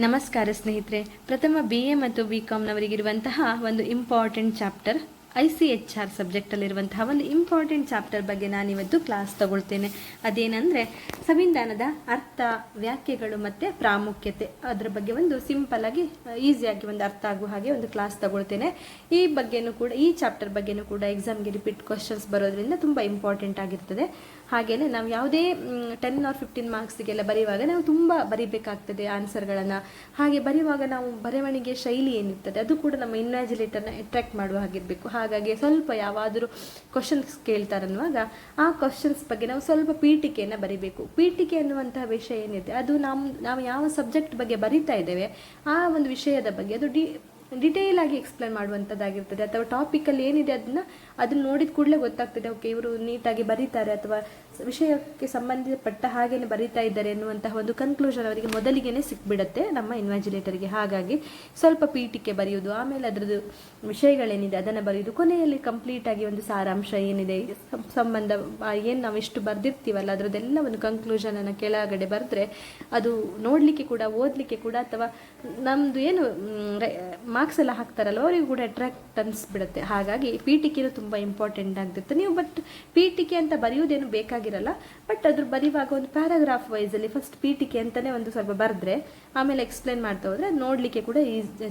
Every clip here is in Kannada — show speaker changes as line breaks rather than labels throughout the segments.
ನಮಸ್ಕಾರ ಸ್ನೇಹಿತರೆ. ಪ್ರಥಮ BA ಮತ್ತು BComನವರಿಗಿರುವಂತಹ ಒಂದು ಇಂಪಾರ್ಟೆಂಟ್ ಚಾಪ್ಟರ್ ICHR ಸಬ್ಜೆಕ್ಟಲ್ಲಿರುವಂತಹ ಒಂದು ಇಂಪಾರ್ಟೆಂಟ್ ಚಾಪ್ಟರ್ ಬಗ್ಗೆ ನಾನಿವತ್ತು ಕ್ಲಾಸ್ ತಗೊಳ್ತೇನೆ. ಅದೇನೆಂದರೆ ಸಂವಿಧಾನದ ಅರ್ಥ, ವ್ಯಾಖ್ಯೆಗಳು ಮತ್ತು ಪ್ರಾಮುಖ್ಯತೆ. ಅದರ ಬಗ್ಗೆ ಒಂದು ಸಿಂಪಲ್ ಆಗಿ ಈಸಿಯಾಗಿ ಒಂದು ಅರ್ಥ ಆಗುವ ಹಾಗೆ ಒಂದು ಕ್ಲಾಸ್ ತಗೊಳ್ತೇನೆ. ಈ ಬಗ್ಗೆನೂ ಕೂಡ, ಈ ಚಾಪ್ಟರ್ ಬಗ್ಗೆನೂ ಕೂಡ ಎಕ್ಸಾಮ್ಗೆ ರಿಪೀಟ್ ಕ್ವಶನ್ಸ್ ಬರೋದ್ರಿಂದ ತುಂಬ ಇಂಪಾರ್ಟೆಂಟ್ ಆಗಿರ್ತದೆ. ಹಾಗೆಯೇ ನಾವು ಯಾವುದೇ 10 or 15 ಮಾರ್ಕ್ಸಿಗೆಲ್ಲ ಬರೆಯುವಾಗ ನಾವು ತುಂಬ ಬರಿಬೇಕಾಗ್ತದೆ ಆನ್ಸರ್ಗಳನ್ನು. ಹಾಗೆ ಬರೆಯುವಾಗ ನಾವು ಬರವಣಿಗೆ ಶೈಲಿ ಏನಿರ್ತದೆ ಅದು ಕೂಡ ನಮ್ಮ ಇನ್ವ್ಯಾಜಿಲೇಟರ್ನ ಅಟ್ರಾಕ್ಟ್ ಮಾಡುವ ಹಾಗಿರಬೇಕು. ಹಾಗಾಗಿ ಸ್ವಲ್ಪ ಯಾವಾದರೂ ಕ್ವಶನ್ಸ್ ಕೇಳ್ತಾರನ್ನುವಾಗ ಆ ಕ್ವಶನ್ಸ್ ಬಗ್ಗೆ ನಾವು ಸ್ವಲ್ಪ ಪೀಠಿಕೆಯನ್ನು ಬರಿಬೇಕು. ಪೀಠಿಕೆ ಅನ್ನುವಂತಹ ವಿಷಯ ಏನಿದೆ ಅದು ನಾವು ಯಾವ ಸಬ್ಜೆಕ್ಟ್ ಬಗ್ಗೆ ಬರಿತಾ ಇದ್ದೇವೆ ಆ ಒಂದು ವಿಷಯದ ಬಗ್ಗೆ ಅದು ಡಿಟೇಲ್ ಆಗಿ ಎಕ್ಸ್ಪ್ಲೇನ್ ಮಾಡುವಂಥದ್ದಾಗಿರ್ತದೆ. ಅಥವಾ ಟಾಪಿಕಲ್ಲಿ ಏನಿದೆ ಅದನ್ನ ನೋಡಿದ ಕೂಡಲೇ ಗೊತ್ತಾಗ್ತದೆ, ಓಕೆ ಇವರು ನೀಟಾಗಿ ಬರೀತಾರೆ ಅಥವಾ ವಿಷಯಕ್ಕೆ ಸಂಬಂಧಪಟ್ಟ ಹಾಗೇನೆ ಬರೀತಾ ಇದ್ದಾರೆ ಎನ್ನುವಂತಹ ಒಂದು ಕನ್ಕ್ಲೂಷನ್ ಅವರಿಗೆ ಮೊದಲಿಗೆನೆ ಸಿಕ್ಬಿಡುತ್ತೆ ನಮ್ಮ ಇನ್ವ್ಯಾಜಿಲೇಟರ್ಗೆ. ಹಾಗಾಗಿ ಸ್ವಲ್ಪ ಪೀಠಿಕೆ ಬರೆಯುವುದು, ಆಮೇಲೆ ಅದರದ್ದು ವಿಷಯಗಳೇನಿದೆ ಅದನ್ನು ಬರೆಯುವುದು, ಕೊನೆಯಲ್ಲಿ ಕಂಪ್ಲೀಟ್ ಆಗಿ ಒಂದು ಸಾರಾಂಶ ಏನಿದೆ ಸಂಬಂಧ ಏನು ನಾವು ಎಷ್ಟು ಬರೆದಿರ್ತೀವಲ್ಲ ಅದರದ್ದೆಲ್ಲ ಒಂದು ಕನ್ಕ್ಲೂಷನ್ ಅನ್ನು ಕೆಳಗಡೆ ಬರೆದ್ರೆ ಅದು ನೋಡಲಿಕ್ಕೆ ಕೂಡ, ಓದಲಿಕ್ಕೆ ಕೂಡ, ಅಥವಾ ನಮ್ಮದು ಏನು ಮಾರ್ಕ್ಸ್ ಎಲ್ಲ ಹಾಕ್ತಾರಲ್ಲ ಅವರಿಗೂ ಕೂಡ ಅಟ್ರಾಕ್ಟ್ ಅನಿಸ್ಬಿಡುತ್ತೆ. ಹಾಗಾಗಿ ಪೀಠಿಕೆನೂ ತುಂಬ ಇಂಪಾರ್ಟೆಂಟ್ ಆಗ್ತಿರುತ್ತೆ. ನೀವು ಬಟ್ ಪೀಠಿಕೆ ಅಂತ ಬರೆಯುವುದೇನು ಬೇಕಾಗಿರಲ್ಲ, ಬಟ್ ಅದ್ರ ಬರೆಯುವಾಗ ಒಂದು ಪ್ಯಾರಾಗ್ರಾಫ್ ವೈಸಲ್ಲಿ ಫಸ್ಟ್ ಪೀಠಿಕೆ ಅಂತಲೇ ಒಂದು ಸ್ವಲ್ಪ ಬರೆದ್ರೆ ಆಮೇಲೆ ಎಕ್ಸ್ಪ್ಲೇನ್ ಮಾಡ್ತಾ ಹೋದರೆ ನೋಡಲಿಕ್ಕೆ ಕೂಡ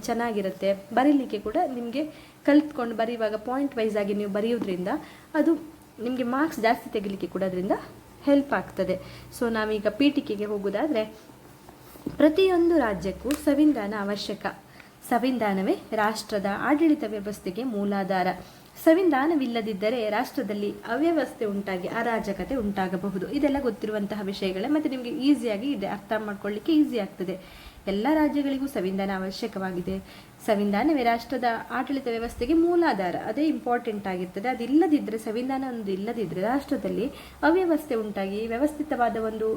ಚೆನ್ನಾಗಿರುತ್ತೆ. ಬರೀಲಿಕ್ಕೆ ಕೂಡ ನಿಮಗೆ ಕಲ್ತ್ಕೊಂಡು ಬರೆಯುವಾಗ ಪಾಯಿಂಟ್ ವೈಸ್ ಆಗಿ ನೀವು ಬರೆಯೋದ್ರಿಂದ ಅದು ನಿಮಗೆ ಮಾರ್ಕ್ಸ್ ಜಾಸ್ತಿ ತೆಗಿಲಿಕ್ಕೆ ಕೂಡ ಅದರಿಂದ ಹೆಲ್ಪ್ ಆಗ್ತದೆ. ಸೊ ನಾವೀಗ ಪೀಠಿಕೆಗೆ ಹೋಗೋದಾದರೆ, ಪ್ರತಿಯೊಂದು ರಾಜ್ಯಕ್ಕೂ ಸಂವಿಧಾನ ಅವಶ್ಯಕ. ಸಂವಿಧಾನವೇ ರಾಷ್ಟ್ರದ ಆಡಳಿತ ವ್ಯವಸ್ಥೆಗೆ ಮೂಲಾಧಾರ. ಸಂವಿಧಾನವಿಲ್ಲದಿದ್ದರೆ ರಾಷ್ಟ್ರದಲ್ಲಿ ಅವ್ಯವಸ್ಥೆ ಉಂಟಾಗಿ ಅರಾಜಕತೆ ಉಂಟಾಗಬಹುದು. ಇದೆಲ್ಲ ಗೊತ್ತಿರುವಂತಹ ವಿಷಯಗಳೇ, ಮತ್ತು ನಿಮಗೆ ಈಸಿಯಾಗಿ ಇದೆ ಅರ್ಥ ಮಾಡ್ಕೊಳ್ಳಿಕ್ಕೆ ಈಸಿ ಆಗ್ತದೆ. ಎಲ್ಲ ರಾಜ್ಯಗಳಿಗೂ ಸಂವಿಧಾನ ಅವಶ್ಯಕವಾಗಿದೆ. ಸಂವಿಧಾನವೇ ರಾಷ್ಟ್ರದ ಆಡಳಿತ ವ್ಯವಸ್ಥೆಗೆ ಮೂಲಾಧಾರ. ಅದೇ ಇಂಪಾರ್ಟೆಂಟ್ ಆಗಿರ್ತದೆ. ಅದಿಲ್ಲದಿದ್ದರೆ, ಸಂವಿಧಾನ ಒಂದು ಇಲ್ಲದಿದ್ದರೆ ರಾಷ್ಟ್ರದಲ್ಲಿ ಅವ್ಯವಸ್ಥೆ ಉಂಟಾಗಿ ವ್ಯವಸ್ಥಿತವಾದ ಒಂದು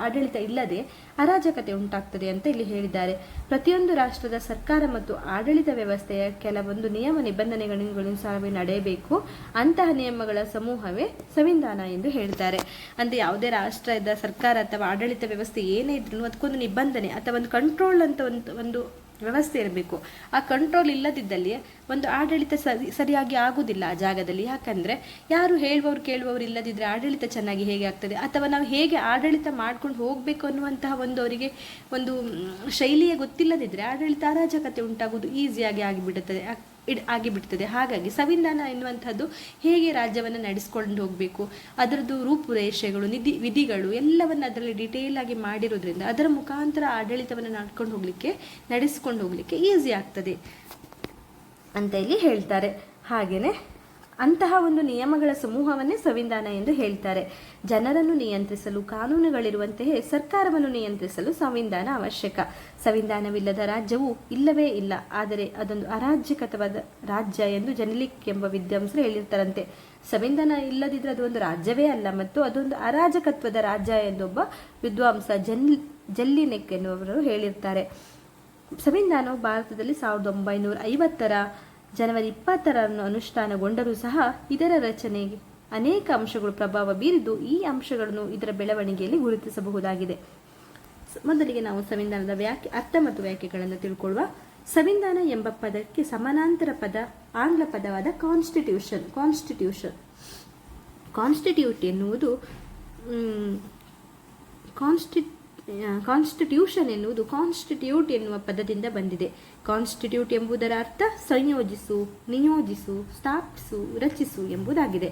ಆಡಳಿತ ಇಲ್ಲದೆ ಅರಾಜಕತೆ ಉಂಟಾಗ್ತದೆ ಅಂತ ಇಲ್ಲಿ ಹೇಳಿದ್ದಾರೆ. ಪ್ರತಿಯೊಂದು ರಾಷ್ಟ್ರದ ಸರ್ಕಾರ ಮತ್ತು ಆಡಳಿತ ವ್ಯವಸ್ಥೆಯ ಕೆಲವೊಂದು ನಿಯಮ ನಿಬಂಧನೆಗಳನುಸಾರವೇ ನಡೆಯಬೇಕು. ಅಂತಹ ನಿಯಮಗಳ ಸಮೂಹವೇ ಸಂವಿಧಾನ ಎಂದು ಹೇಳ್ತಾರೆ. ಅಂದರೆ ಯಾವುದೇ ರಾಷ್ಟ್ರದ ಸರ್ಕಾರ ಅಥವಾ ಆಡಳಿತ ವ್ಯವಸ್ಥೆ ಏನೇ ಇದ್ರೂ ಅದಕ್ಕೊಂದು ನಿಬಂಧನೆ ಅಥವಾ ಒಂದು ಕಂಟ್ರೋಲ್ ಅಂತ ಒಂದು ವ್ಯವಸ್ಥೆ ಇರಬೇಕು. ಆ ಕಂಟ್ರೋಲ್ ಇಲ್ಲದಿದ್ದಲ್ಲಿ ಒಂದು ಆಡಳಿತ ಸರಿಯಾಗಿ ಆಗುವುದಿಲ್ಲ ಆ ಜಾಗದಲ್ಲಿ. ಯಾಕಂದರೆ ಯಾರು ಹೇಳುವವರು ಕೇಳುವವರು ಇಲ್ಲದಿದ್ದರೆ ಆಡಳಿತ ಚೆನ್ನಾಗಿ ಹೇಗೆ ಆಗ್ತದೆ, ಅಥವಾ ನಾವು ಹೇಗೆ ಆಡಳಿತ ಮಾಡ್ಕೊಂಡು ಹೋಗಬೇಕು ಅನ್ನುವಂತಹ ಒಂದು ಅವರಿಗೆ ಒಂದು ಶೈಲಿಯೇ ಗೊತ್ತಿಲ್ಲದಿದ್ದರೆ ಆಡಳಿತ ಅರಾಜಕತೆ ಉಂಟಾಗುವುದು ಈಸಿಯಾಗಿ ಆಗಿಬಿಡ್ತದೆ. ಹಾಗಾಗಿ ಸಂವಿಧಾನ ಎನ್ನುವಂಥದ್ದು ಹೇಗೆ ರಾಜ್ಯವನ್ನು ನಡೆಸ್ಕೊಂಡು ಹೋಗಬೇಕು, ಅದರದ್ದು ರೂಪುರೇಷೆಗಳು, ವಿಧಿಗಳು ಎಲ್ಲವನ್ನು ಅದರಲ್ಲಿ ಡಿಟೇಲ್ ಆಗಿ ಮಾಡಿರೋದ್ರಿಂದ ಅದರ ಮುಖಾಂತರ ಆಡಳಿತವನ್ನು ನಡೆಸ್ಕೊಂಡು ಹೋಗ್ಲಿಕ್ಕೆ ಈಸಿ ಆಗ್ತದೆ ಅಂತ ಇಲ್ಲಿ ಹೇಳ್ತಾರೆ. ಹಾಗೇನೆ ಅಂತಹ ಒಂದು ನಿಯಮಗಳ ಸಮೂಹವನ್ನೇ ಸಂವಿಧಾನ ಎಂದು ಹೇಳ್ತಾರೆ. ಜನರನ್ನು ನಿಯಂತ್ರಿಸಲು ಕಾನೂನುಗಳಿರುವಂತೆಯೇ ಸರ್ಕಾರವನ್ನು ನಿಯಂತ್ರಿಸಲು ಸಂವಿಧಾನ ಅವಶ್ಯಕ. ಸಂವಿಧಾನವಿಲ್ಲದ ರಾಜ್ಯವು ಇಲ್ಲವೇ ಇಲ್ಲ, ಆದರೆ ಅದೊಂದು ಅರಾಜಕವಾದ ರಾಜ್ಯ ಎಂದು ಜೆನ್ಲಿಕ್ ಎಂಬ ವಿದ್ವಾಂಸರು ಹೇಳಿರ್ತಾರಂತೆ. ಸಂವಿಧಾನ ಇಲ್ಲದಿದ್ದರೆ ಅದು ಒಂದು ರಾಜ್ಯವೇ ಅಲ್ಲ ಮತ್ತು ಅದೊಂದು ಅರಾಜಕತ್ವದ ರಾಜ್ಯ ಎಂದೊಬ್ಬ ವಿದ್ವಾಂಸ ಜೆಲ್ಲಿನೆಕ್ ಎನ್ನುವರು ಹೇಳಿರ್ತಾರೆ. ಸಂವಿಧಾನವು ಭಾರತದಲ್ಲಿ 1950ರ ಜನವರಿ 20ರಂದು ಅನುಷ್ಠಾನಗೊಂಡರೂ ಸಹ ಇದರ ರಚನೆಗೆ ಅನೇಕ ಅಂಶಗಳು ಪ್ರಭಾವ ಬೀರಿದ್ದು ಈ ಅಂಶಗಳನ್ನು ಇದರ ಬೆಳವಣಿಗೆಯಲ್ಲಿ ಗುರುತಿಸಬಹುದಾಗಿದೆ. ಮೊದಲಿಗೆ ನಾವು ಸಂವಿಧಾನದ ಅರ್ಥ ಮತ್ತು ವ್ಯಾಖ್ಯೆಗಳನ್ನು ತಿಳ್ಕೊಳ್ಳುವ. ಸಂವಿಧಾನ ಎಂಬ ಪದಕ್ಕೆ ಸಮಾನಾಂತರ ಪದ ಆಂಗ್ಲ ಪದವಾದ ಕಾನ್ಸ್ಟಿಟ್ಯೂಟ್ ಎನ್ನುವುದು ಕಾನ್ಸ್ಟಿಟ್ಯೂಷನ್ ಎನ್ನುವುದು ಕಾನ್ಸ್ಟಿಟ್ಯೂಟ್ ಎನ್ನುವ ಪದದಿಂದ ಬಂದಿದೆ. ಕಾನ್ಸ್ಟಿಟ್ಯೂಟ್ ಎಂಬುದರ ಅರ್ಥ ಸಂಯೋಜಿಸು, ನಿಯೋಜಿಸು, ಸ್ಥಾಪಿಸು, ರಚಿಸು ಎಂಬುದಾಗಿದೆ.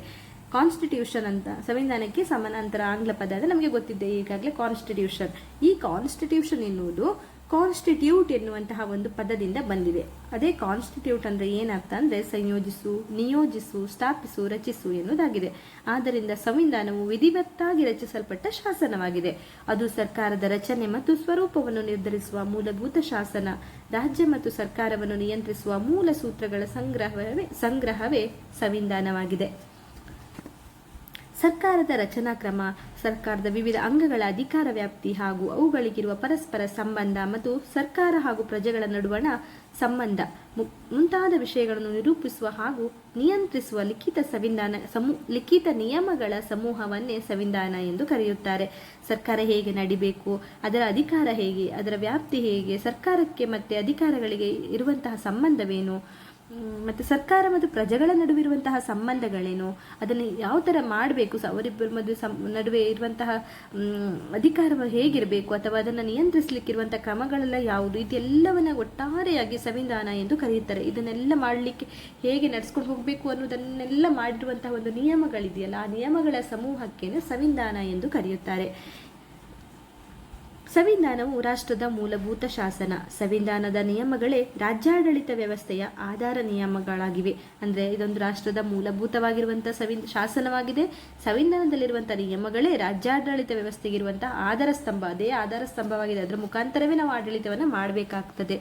ಕಾನ್ಸ್ಟಿಟ್ಯೂಷನ್ ಅಂತ ಸಂವಿಧಾನಕ್ಕೆ ಸಮಾನಾಂತರ ಆಂಗ್ಲ ಪದ ನಮಗೆ ಗೊತ್ತಿದೆ ಈಗಾಗಲೇ, ಕಾನ್ಸ್ಟಿಟ್ಯೂಷನ್. ಈ ಕಾನ್ಸ್ಟಿಟ್ಯೂಷನ್ ಎನ್ನುವುದು ಕಾನ್ಸ್ಟಿಟ್ಯೂಟ್ ಎನ್ನುವಂತಹ ಒಂದು ಪದದಿಂದ ಬಂದಿದೆ. ಅದೇ ಕಾನ್ಸ್ಟಿಟ್ಯೂಟ್ ಅಂದರೆ ಏನರ್ಥ ಅಂದರೆ ಸಂಯೋಜಿಸು, ನಿಯೋಜಿಸು, ಸ್ಥಾಪಿಸು, ರಚಿಸು ಎನ್ನುವುದಾಗಿದೆ. ಆದ್ದರಿಂದ ಸಂವಿಧಾನವು ವಿಧಿವತ್ತಾಗಿ ರಚಿಸಲ್ಪಟ್ಟ ಶಾಸನವಾಗಿದೆ. ಅದು ಸರ್ಕಾರದ ರಚನೆ ಮತ್ತು ಸ್ವರೂಪವನ್ನು ನಿರ್ಧರಿಸುವ ಮೂಲಭೂತ ಶಾಸನ. ರಾಜ್ಯ ಮತ್ತು ಸರ್ಕಾರವನ್ನು ನಿಯಂತ್ರಿಸುವ ಮೂಲ ಸೂತ್ರಗಳ ಸಂಗ್ರಹವೇ ಸಂವಿಧಾನವಾಗಿದೆ. ಸರ್ಕಾರದ ರಚನಾ ಕ್ರಮ, ಸರ್ಕಾರದ ವಿವಿಧ ಅಂಗಗಳ ಅಧಿಕಾರ ವ್ಯಾಪ್ತಿ ಹಾಗೂ ಅವುಗಳಿಗಿರುವ ಪರಸ್ಪರ ಸಂಬಂಧ ಮತ್ತು ಸರ್ಕಾರ ಹಾಗೂ ಪ್ರಜೆಗಳ ನಡುವಣ ಸಂಬಂಧ ಮುಂತಾದ ವಿಷಯಗಳನ್ನು ನಿರೂಪಿಸುವ ಹಾಗೂ ನಿಯಂತ್ರಿಸುವ ಲಿಖಿತ ನಿಯಮಗಳ ಸಮೂಹವನ್ನೇ ಸಂವಿಧಾನ ಎಂದು ಕರೆಯುತ್ತಾರೆ. ಸರ್ಕಾರ ಹೇಗೆ ನಡಿಬೇಕು, ಅದರ ಅಧಿಕಾರ ಹೇಗೆ, ಅದರ ವ್ಯಾಪ್ತಿ ಹೇಗೆ, ಸರ್ಕಾರಕ್ಕೆ ಮತ್ತು ಅಧಿಕಾರಗಳಿಗೆ ಇರುವಂತಹ ಸಂಬಂಧವೇನು, ಮತ್ತು ಸರ್ಕಾರ ಮತ್ತು ಪ್ರಜೆಗಳ ನಡುವಿರುವಂತಹ ಸಂಬಂಧಗಳೇನು, ಅದನ್ನು ಯಾವ ಥರ ಮಾಡಬೇಕು, ಅವರಿಬ್ಬರ ನಡುವೆ ಇರುವಂತಹ ಅಧಿಕಾರ ಹೇಗಿರಬೇಕು ಅಥವಾ ಅದನ್ನು ನಿಯಂತ್ರಿಸಲಿಕ್ಕಿರುವಂತಹ ಕ್ರಮಗಳೆಲ್ಲ ಯಾವುದು, ಇದೆಲ್ಲವನ್ನ ಒಟ್ಟಾರೆಯಾಗಿ ಸಂವಿಧಾನ ಎಂದು ಕರೆಯುತ್ತಾರೆ. ಇದನ್ನೆಲ್ಲ ಮಾಡಲಿಕ್ಕೆ ಹೇಗೆ ನಡೆಸ್ಕೊಂಡು ಹೋಗಬೇಕು ಅನ್ನೋದನ್ನೆಲ್ಲ ಮಾಡಿರುವಂತಹ ಒಂದು ನಿಯಮಗಳಿದೆಯಲ್ಲ, ಆ ನಿಯಮಗಳ ಸಮೂಹಕ್ಕೇನೆ ಸಂವಿಧಾನ ಎಂದು ಕರೆಯುತ್ತಾರೆ. ಸಂವಿಧಾನವು ರಾಷ್ಟ್ರದ ಮೂಲಭೂತ ಶಾಸನ. ಸಂವಿಧಾನದ ನಿಯಮಗಳೇ ರಾಜ್ಯಾಡಳಿತ ವ್ಯವಸ್ಥೆಯ ಆಧಾರ ನಿಯಮಗಳಾಗಿವೆ. ಅಂದರೆ ಇದೊಂದು ರಾಷ್ಟ್ರದ ಮೂಲಭೂತವಾಗಿರುವಂತಹ ಶಾಸನವಾಗಿದೆ. ಸಂವಿಧಾನದಲ್ಲಿರುವಂತಹ ನಿಯಮಗಳೇ ರಾಜ್ಯಾಡಳಿತ ವ್ಯವಸ್ಥೆಗಿರುವಂತಹ ಆಧಾರ ಸ್ತಂಭ. ಅದೇ ಆಧಾರ ಸ್ತಂಭವಾಗಿದೆ. ಅದರ ಮುಖಾಂತರವೇ ನಾವು ಆಡಳಿತವನ್ನು ಮಾಡಬೇಕಾಗ್ತದೆ.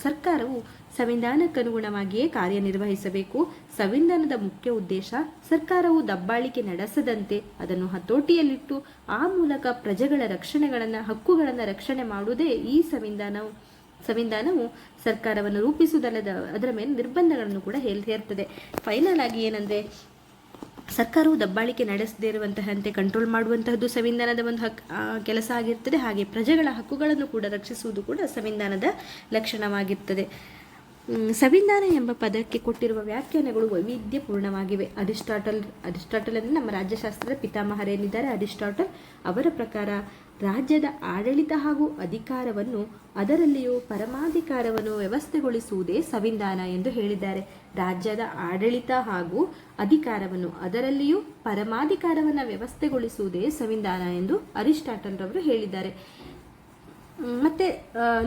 ಸರ್ಕಾರವು ಸಂವಿಧಾನಕ್ಕನುಗುಣವಾಗಿಯೇ ಕಾರ್ಯನಿರ್ವಹಿಸಬೇಕು. ಸಂವಿಧಾನದ ಮುಖ್ಯ ಉದ್ದೇಶ ಸರ್ಕಾರವು ದಬ್ಬಾಳಿಕೆ ನಡೆಸದಂತೆ ಅದನ್ನು ಹತೋಟಿಯಲ್ಲಿಟ್ಟು ಆ ಮೂಲಕ ಪ್ರಜೆಗಳ ಹಕ್ಕುಗಳನ್ನು ರಕ್ಷಣೆ ಮಾಡುವುದೇ ಈ ಸಂವಿಧಾನವು ಸರ್ಕಾರವನ್ನು ರೂಪಿಸುವುದಲ್ಲದ ಅದರ ಮೇಲೆ ನಿರ್ಬಂಧಗಳನ್ನು ಕೂಡ ಹೇರ್ತದೆ. ಫೈನಲ್ ಆಗಿ ಏನಂದ್ರೆ, ಸರ್ಕಾರವು ದಬ್ಬಾಳಿಕೆ ನಡೆಸದೇ ಇರುವಂತಹಂತೆ ಕಂಟ್ರೋಲ್ ಮಾಡುವಂತಹದ್ದು ಸಂವಿಧಾನದ ಒಂದು ಕೆಲಸ ಆಗಿರ್ತದೆ. ಹಾಗೆ ಪ್ರಜೆಗಳ ಹಕ್ಕುಗಳನ್ನು ಕೂಡ ರಕ್ಷಿಸುವುದು ಕೂಡ ಸಂವಿಧಾನದ ಲಕ್ಷಣವಾಗಿರ್ತದೆ. ಸಂವಿಧಾನ ಎಂಬ ಪದಕ್ಕೆ ಕೊಟ್ಟಿರುವ ವ್ಯಾಖ್ಯಾನಗಳು ವೈವಿಧ್ಯಪೂರ್ಣವಾಗಿವೆ. ಅರಿಸ್ಟಾಟಲ್ ಅಂದರೆ ನಮ್ಮ ರಾಜ್ಯಶಾಸ್ತ್ರದ ಪಿತಾಮಹರೇನಿದ್ದಾರೆ ಅರಿಸ್ಟಾಟಲ್, ಅವರ ಪ್ರಕಾರ ರಾಜ್ಯದ ಆಡಳಿತ ಹಾಗೂ ಅಧಿಕಾರವನ್ನು ಅದರಲ್ಲಿಯೂ ಪರಮಾಧಿಕಾರವನ್ನು ವ್ಯವಸ್ಥೆಗೊಳಿಸುವುದೇ ಸಂವಿಧಾನ ಎಂದು ಹೇಳಿದ್ದಾರೆ. ರಾಜ್ಯದ ಆಡಳಿತ ಹಾಗೂ ಅಧಿಕಾರವನ್ನು ಅದರಲ್ಲಿಯೂ ಪರಮಾಧಿಕಾರವನ್ನು ವ್ಯವಸ್ಥೆಗೊಳಿಸುವುದೇ ಸಂವಿಧಾನ ಎಂದು ಅರಿಸ್ಟಾಟಲ್ ರವರು ಹೇಳಿದ್ದಾರೆ. ಮತ್ತೆ